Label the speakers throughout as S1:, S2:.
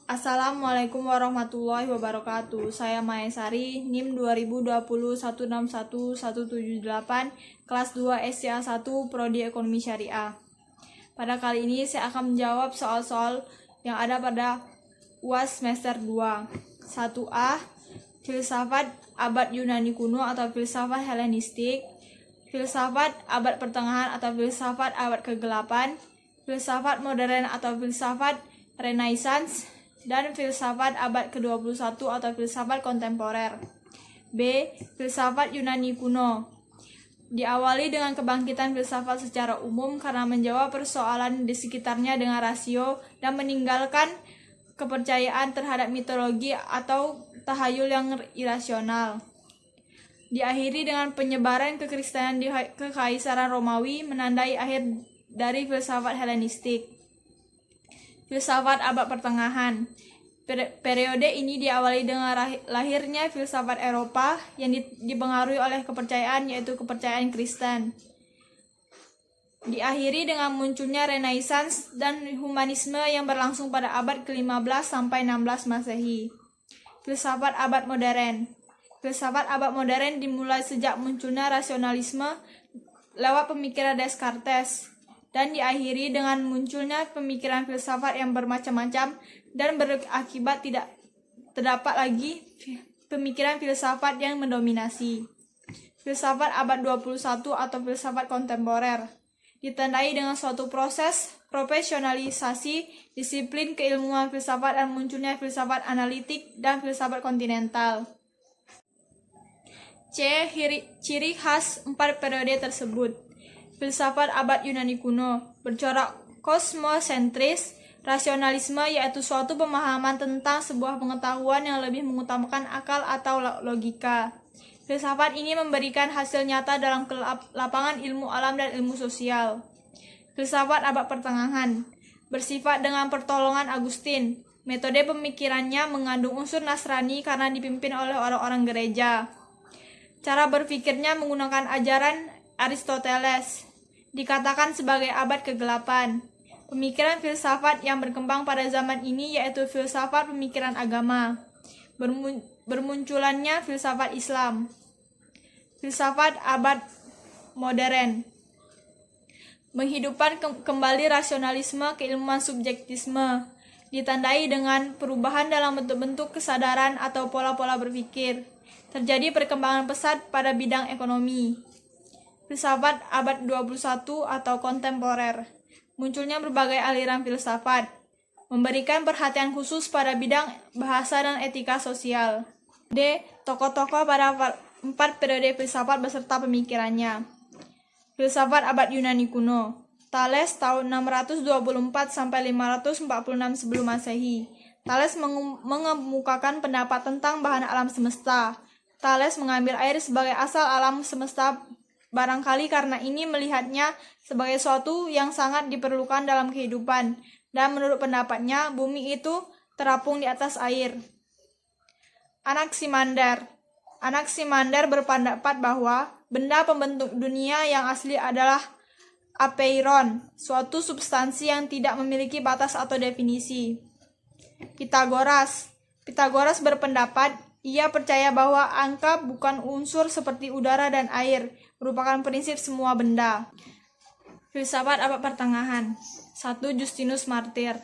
S1: Assalamualaikum warahmatullahi wabarakatuh. Saya Maesari, NIM 202016117178, kelas 2 SCA 1, Prodi Ekonomi Syariah. Pada kali ini saya akan menjawab soal-soal yang ada pada UAS semester 2. 1A, filsafat abad Yunani kuno atau filsafat Helenistik, filsafat abad pertengahan atau filsafat abad ke-8, filsafat modern atau filsafat Renaissance, dan filsafat abad ke-21 atau filsafat kontemporer. B. Filsafat Yunani kuno. Diawali dengan kebangkitan filsafat secara umum karena menjawab persoalan di sekitarnya dengan rasio dan meninggalkan kepercayaan terhadap mitologi atau tahayul yang irasional. Diakhiri dengan penyebaran kekristenan di Kekaisaran Romawi menandai akhir dari filsafat Helenistik. Filsafat abad pertengahan. Periode ini diawali dengan lahirnya filsafat Eropa yang dipengaruhi oleh kepercayaan, yaitu kepercayaan Kristen. Diakhiri dengan munculnya Renaissance dan humanisme yang berlangsung pada abad ke-15 sampai 16 Masehi. Filsafat abad modern. Filsafat abad modern dimulai sejak munculnya rasionalisme lewat pemikiran Descartes, dan diakhiri dengan munculnya pemikiran filsafat yang bermacam-macam dan berakibat tidak terdapat lagi pemikiran filsafat yang mendominasi. Filsafat abad 21 atau filsafat kontemporer ditandai dengan suatu proses profesionalisasi disiplin keilmuan filsafat dan munculnya filsafat analitik dan filsafat kontinental. C. Ciri khas 4 periode tersebut. Filsafat abad Yunani kuno bercorak kosmosentris, rasionalisme yaitu suatu pemahaman tentang sebuah pengetahuan yang lebih mengutamakan akal atau logika. Filsafat ini memberikan hasil nyata dalam lapangan ilmu alam dan ilmu sosial. Filsafat abad pertengahan bersifat dengan pertolongan Agustin. Metode pemikirannya mengandung unsur Nasrani karena dipimpin oleh orang-orang gereja. Cara berpikirnya menggunakan ajaran Aristoteles, dikatakan sebagai abad ke-8. Pemikiran filsafat yang berkembang pada zaman ini yaitu filsafat pemikiran agama. Bermunculannya filsafat Islam. Filsafat abad modern menghidupkan kembali rasionalisme keilmuan subjektisme, ditandai dengan perubahan dalam bentuk-bentuk kesadaran atau pola-pola berpikir. Terjadi perkembangan pesat pada bidang ekonomi. Filsafat abad 21 atau kontemporer. Munculnya berbagai aliran filsafat, memberikan perhatian khusus pada bidang bahasa dan etika sosial. D. Tokoh-tokoh pada 4 periode filsafat beserta pemikirannya. Filsafat abad Yunani kuno. Thales tahun 624 sampai 546 sebelum Masehi. Thales mengemukakan pendapat tentang bahan alam semesta. Thales mengambil air sebagai asal alam semesta, barangkali karena ini melihatnya sebagai sesuatu yang sangat diperlukan dalam kehidupan, dan menurut pendapatnya bumi itu terapung di atas air. Anaximander berpendapat bahwa benda pembentuk dunia yang asli adalah apeiron, suatu substansi yang tidak memiliki batas atau definisi. Pythagoras berpendapat ia percaya bahwa angka bukan unsur seperti udara dan air, merupakan prinsip semua benda. Filsafat abad pertengahan. 1. Justinus Martyr.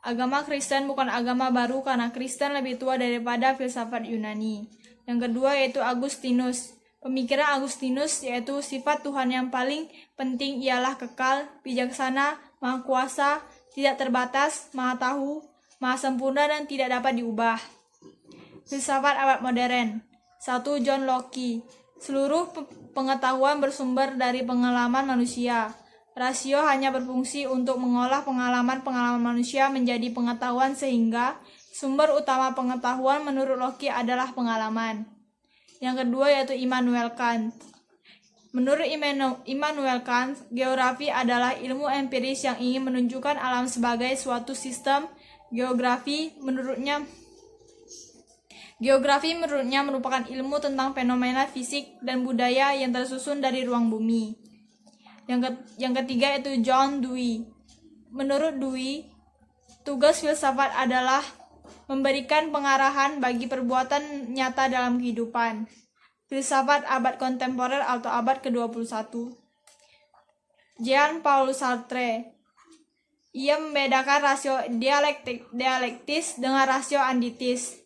S1: Agama Kristen bukan agama baru karena Kristen lebih tua daripada filsafat Yunani. Yang kedua yaitu Agustinus. Pemikiran Agustinus yaitu sifat Tuhan yang paling penting ialah kekal, bijaksana, maha kuasa, tidak terbatas, maha tahu, maha sempurna dan tidak dapat diubah. Filsafat abad modern. 1. John Locke. Seluruh pengetahuan bersumber dari pengalaman manusia. Rasio hanya berfungsi untuk mengolah pengalaman-pengalaman manusia menjadi pengetahuan sehingga sumber utama pengetahuan menurut Locke adalah pengalaman. Yang kedua yaitu Immanuel Kant. Menurut Immanuel Kant, geografi adalah ilmu empiris yang ingin menunjukkan alam sebagai suatu sistem. Geografi menurutnya merupakan ilmu tentang fenomena fisik dan budaya yang tersusun dari ruang bumi. Yang ketiga yaitu John Dewey. Menurut Dewey, Tugas filsafat adalah memberikan pengarahan bagi perbuatan nyata dalam kehidupan. Filsafat abad kontemporer atau abad ke-21. Jean-Paul Sartre. Ia membedakan rasio dialektis dengan rasio anditis.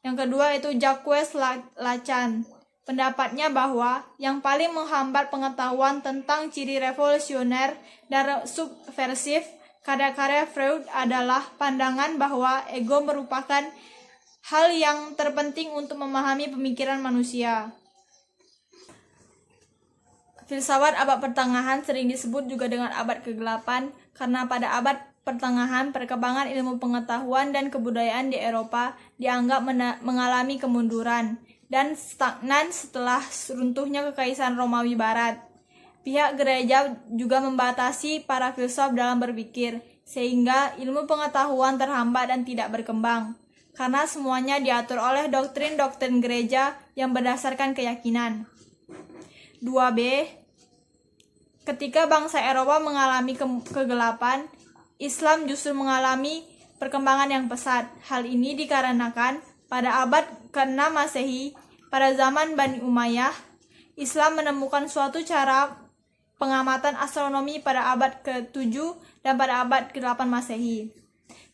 S1: Yang kedua itu Jacques Lacan. Pendapatnya bahwa yang paling menghambat pengetahuan tentang ciri revolusioner dan subversif karya-karya Freud adalah pandangan bahwa ego merupakan hal yang terpenting untuk memahami pemikiran manusia. Filsafat abad pertengahan sering disebut juga dengan abad ke-8 karena pada abad pertengahan perkembangan ilmu pengetahuan dan kebudayaan di Eropa dianggap mengalami kemunduran dan stagnan setelah runtuhnya Kekaisaran Romawi Barat. Pihak gereja juga membatasi para filsuf dalam berpikir, sehingga ilmu pengetahuan terhambat dan tidak berkembang, karena semuanya diatur oleh doktrin-doktrin gereja yang berdasarkan keyakinan. 2b. Ketika bangsa Eropa mengalami kegelapan, Islam justru mengalami perkembangan yang pesat. Hal ini dikarenakan pada abad ke-6 Masehi, pada zaman Bani Umayyah, Islam menemukan suatu cara pengamatan astronomi pada abad ke-7 dan pada abad ke-8 Masehi.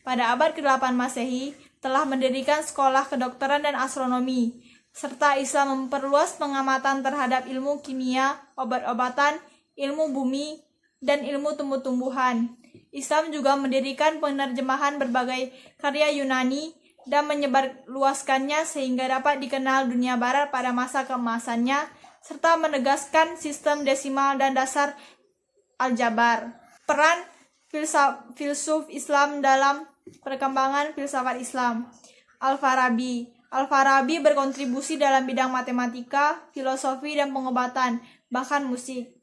S1: Pada abad ke-8 Masehi telah mendirikan sekolah kedokteran dan astronomi, serta Islam memperluas pengamatan terhadap ilmu kimia, obat-obatan, ilmu bumi, dan ilmu tumbuh-tumbuhan. Islam juga mendirikan penerjemahan berbagai karya Yunani dan menyebarluaskannya sehingga dapat dikenal dunia barat pada masa keemasannya, serta menegaskan sistem desimal dan dasar aljabar. Peran filsuf Islam dalam perkembangan filsafat Islam. Al-Farabi berkontribusi dalam bidang matematika, filosofi, dan pengobatan, bahkan musik.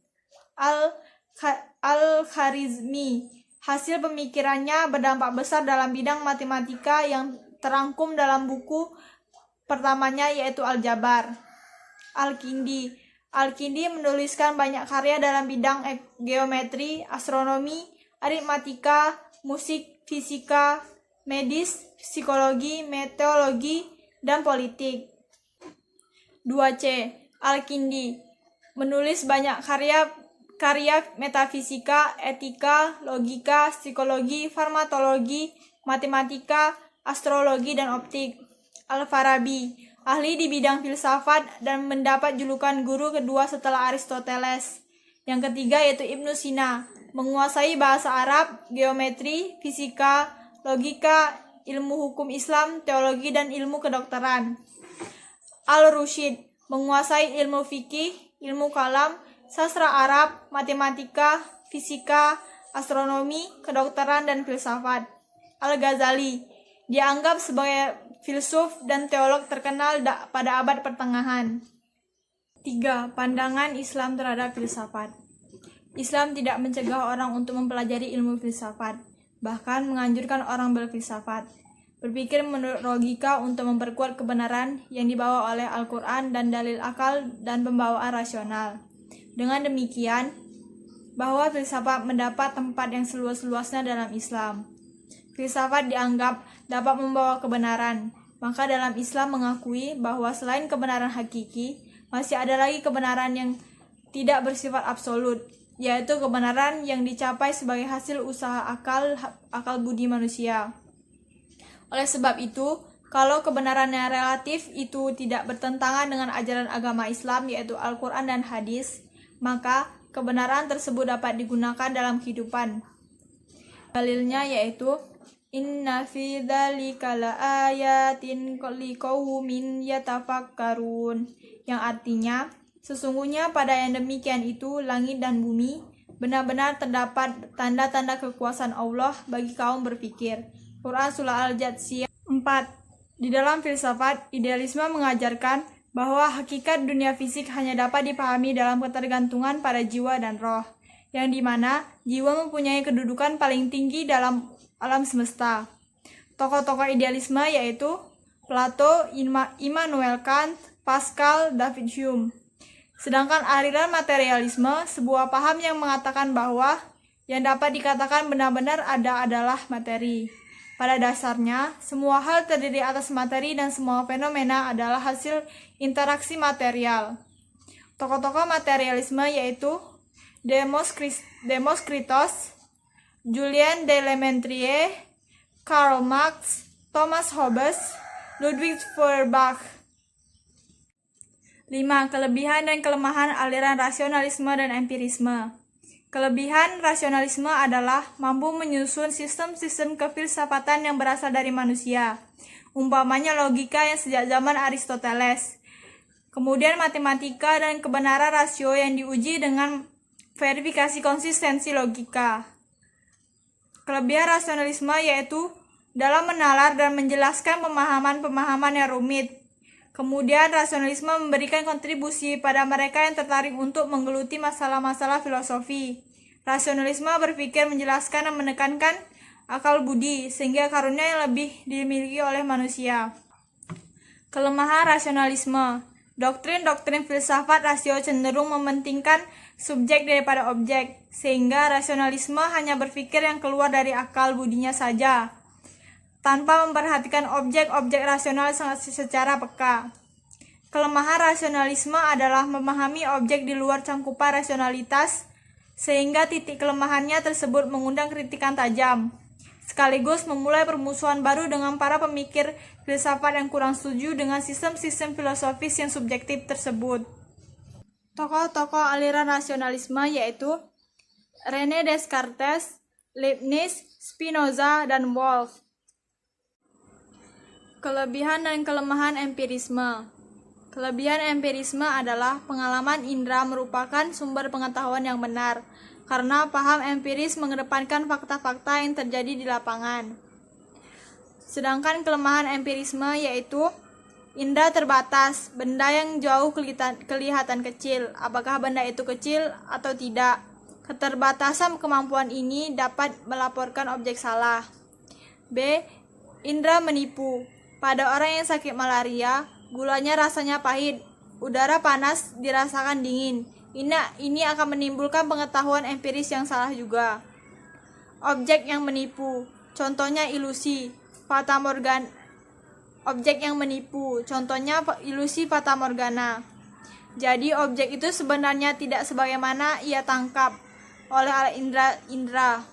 S1: Al-Kharizmi, hasil pemikirannya berdampak besar dalam bidang matematika yang terangkum dalam buku pertamanya yaitu Al-Jabar. Al-Kindi menuliskan banyak karya dalam bidang geometri, astronomi, aritmatika, musik, fisika, medis, psikologi, meteorologi, dan politik. 2c. Al-Kindi menulis banyak karya metafisika, etika, logika, psikologi, farmakologi, matematika, astrologi, dan optik. Al-Farabi, ahli di bidang filsafat dan mendapat julukan guru kedua setelah Aristoteles. Yang ketiga yaitu Ibnu Sina, menguasai bahasa Arab, geometri, fisika, logika, ilmu hukum Islam, teologi, dan ilmu kedokteran. Al-Rusyid, menguasai ilmu fikih, ilmu kalam, sastra Arab, matematika, fisika, astronomi, kedokteran, dan filsafat. Al-Ghazali dianggap sebagai filsuf dan teolog terkenal pada abad pertengahan. 3. Pandangan Islam terhadap filsafat. Islam tidak mencegah orang untuk mempelajari ilmu filsafat, bahkan menganjurkan orang berfilsafat, berpikir menurut logika untuk memperkuat kebenaran yang dibawa oleh Al-Quran dan dalil akal dan pembawaan rasional. Dengan demikian, bahwa filsafat mendapat tempat yang seluas-luasnya dalam Islam. Filsafat dianggap dapat membawa kebenaran, maka dalam Islam mengakui bahwa selain kebenaran hakiki, masih ada lagi kebenaran yang tidak bersifat absolut, yaitu kebenaran yang dicapai sebagai hasil usaha akal budi manusia. Oleh sebab itu, kalau kebenarannya relatif itu tidak bertentangan dengan ajaran agama Islam yaitu Al-Quran dan Hadis, maka kebenaran tersebut dapat digunakan dalam kehidupan. Dalilnya yaitu Inna fi dzalika laayatin liqaumin yatafakkarun, yang artinya sesungguhnya pada yang demikian itu langit dan bumi benar-benar terdapat tanda-tanda kekuasaan Allah bagi kaum berpikir. Quran Surah Al-Jathiyah 4. Di dalam filsafat, idealisme mengajarkan bahwa hakikat dunia fisik hanya dapat dipahami dalam ketergantungan pada jiwa dan roh, yang dimana jiwa mempunyai kedudukan paling tinggi dalam alam semesta. Tokoh-tokoh idealisme yaitu Plato, Immanuel Kant, Pascal, David Hume. Sedangkan aliran materialisme, sebuah paham yang mengatakan bahwa yang dapat dikatakan benar-benar ada adalah materi. Pada dasarnya, semua hal terdiri atas materi dan semua fenomena adalah hasil interaksi material. Tokoh-tokoh materialisme yaitu Demokritos, Julien de La Mettrie, Karl Marx, Thomas Hobbes, Ludwig Feuerbach. 5. Kelebihan dan kelemahan aliran rasionalisme dan empirisme. Kelebihan rasionalisme adalah mampu menyusun sistem-sistem kefilsafatan yang berasal dari manusia, umpamanya logika yang sejak zaman Aristoteles. Kemudian matematika dan kebenaran rasio yang diuji dengan verifikasi konsistensi logika. Kelebihan rasionalisme yaitu dalam menalar dan menjelaskan pemahaman-pemahaman yang rumit. Kemudian rasionalisme memberikan kontribusi pada mereka yang tertarik untuk menggeluti masalah-masalah filosofi. Rasionalisme berpikir, menjelaskan, dan menekankan akal budi, sehingga karunia yang lebih dimiliki oleh manusia. Kelemahan rasionalisme. Doktrin-doktrin filsafat rasio cenderung mementingkan subjek daripada objek, sehingga rasionalisme hanya berpikir yang keluar dari akal budinya saja, tanpa memperhatikan objek-objek rasional secara peka. Kelemahan rasionalisme adalah memahami objek di luar cangkupan rasionalitas, sehingga titik kelemahannya tersebut mengundang kritikan tajam, sekaligus memulai permusuhan baru dengan para pemikir filsafat yang kurang setuju dengan sistem-sistem filosofis yang subjektif tersebut. Tokoh-tokoh aliran rasionalisme yaitu René Descartes, Leibniz, Spinoza, dan Wolff. Kelebihan dan kelemahan empirisme. Kelebihan empirisme adalah pengalaman indera merupakan sumber pengetahuan yang benar, karena paham empiris mengedepankan fakta-fakta yang terjadi di lapangan. Sedangkan kelemahan empirisme yaitu indera terbatas, benda yang jauh kelihatan kecil, apakah benda itu kecil atau tidak. Keterbatasan kemampuan ini dapat melaporkan objek salah. B. Indera menipu. Pada orang yang sakit malaria, gulanya rasanya pahit, udara panas dirasakan dingin. Ini akan menimbulkan pengetahuan empiris yang salah juga. Objek yang menipu, contohnya ilusi, fatamorgana. Objek yang menipu, contohnya ilusi fatamorgana. Jadi objek itu sebenarnya tidak sebagaimana ia tangkap oleh alat indera.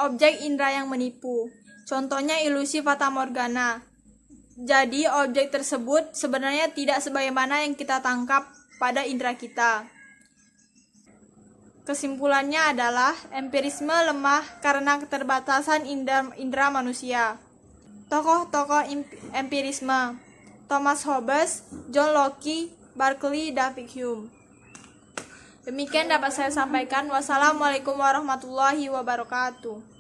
S1: Objek indera yang menipu, contohnya ilusi fatamorgana. Jadi objek tersebut sebenarnya tidak sebagaimana yang kita tangkap pada indera kita. Kesimpulannya adalah empirisme lemah karena keterbatasan indera manusia. Tokoh-tokoh empirisme: Thomas Hobbes, John Locke, Berkeley, David Hume. Demikian dapat saya sampaikan. Wassalamualaikum warahmatullahi wabarakatuh.